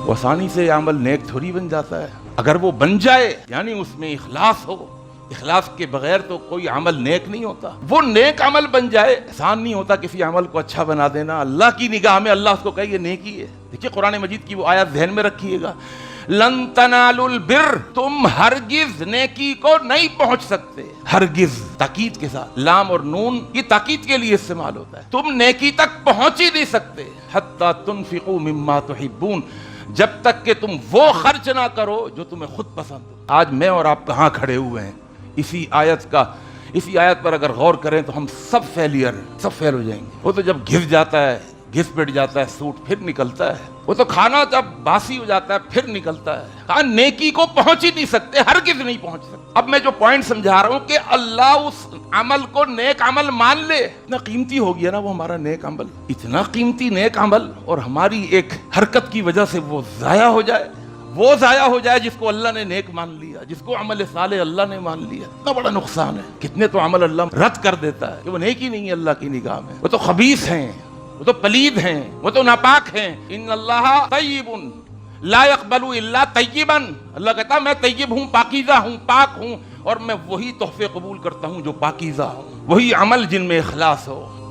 وہ آسانی سے عمل نیک تھوڑی بن جاتا ہے، اگر وہ بن جائے یعنی اس میں اخلاص ہو، اخلاص کے بغیر تو کوئی عمل نیک نہیں ہوتا۔ وہ نیک عمل بن جائے، آسان نہیں ہوتا کسی عمل کو اچھا بنا دینا، اللہ کی نگاہ میں اللہ اس کو کہے یہ نیکی ہے۔ دیکھیے قرآن مجید کی وہ آیت ذہن میں رکھیے گا، لن تنالوا البر، تم ہرگز نیکی کو نہیں پہنچ سکتے، ہرگز تاکید کے ساتھ، لام اور نون یہ تاکید کے لیے استعمال ہوتا ہے، تم نیکی تک پہنچ ہی نہیں سکتے حتی تنفقوا مما تحبون، جب تک کہ تم وہ خرچ نہ کرو جو تمہیں خود پسند ہو۔ آج میں اور آپ کہاں کھڑے ہوئے ہیں؟ اسی آیت پر اگر غور کریں تو ہم سب فیل ہو جائیں گے۔ وہ تو جب گھس جاتا ہے، گھس پٹ جاتا ہے سوٹ پھر نکلتا ہے، وہ تو کھانا جب باسی ہو جاتا ہے پھر نکلتا ہے۔ کہاں نیکی کو پہنچ ہی نہیں سکتے، ہرگز نہیں پہنچ سکتے۔ اب میں جو پوائنٹ سمجھا رہا ہوں کہ اللہ اس عمل کو نیک عمل مان لے، اتنا قیمتی ہو گیا نا وہ ہمارا نیک عمل، اتنا قیمتی نیک عمل، اور ہماری ایک حرکت کی وجہ سے وہ ضائع ہو جائے جس کو اللہ نے نیک مان لیا، جس کو عمل صالح اللہ نے مان لیا، اتنا بڑا نقصان ہے۔ کتنے تو عمل اللہ رد کر دیتا ہے کہ وہ نیک ہی نہیں ہے اللہ کی نگاہ میں، وہ تو خبیث ہیں، وہ تو پلید ہیں، وہ تو ناپاک ہیں۔ ان اللہ طیب لا يقبل الا طیبا، اللہ کہتا ہے میں طیب ہوں، پاکیزہ ہوں، پاک ہوں، اور میں وہی تحفے قبول کرتا ہوں جو پاکیزہ ہوں، وہی عمل جن میں اخلاص ہو۔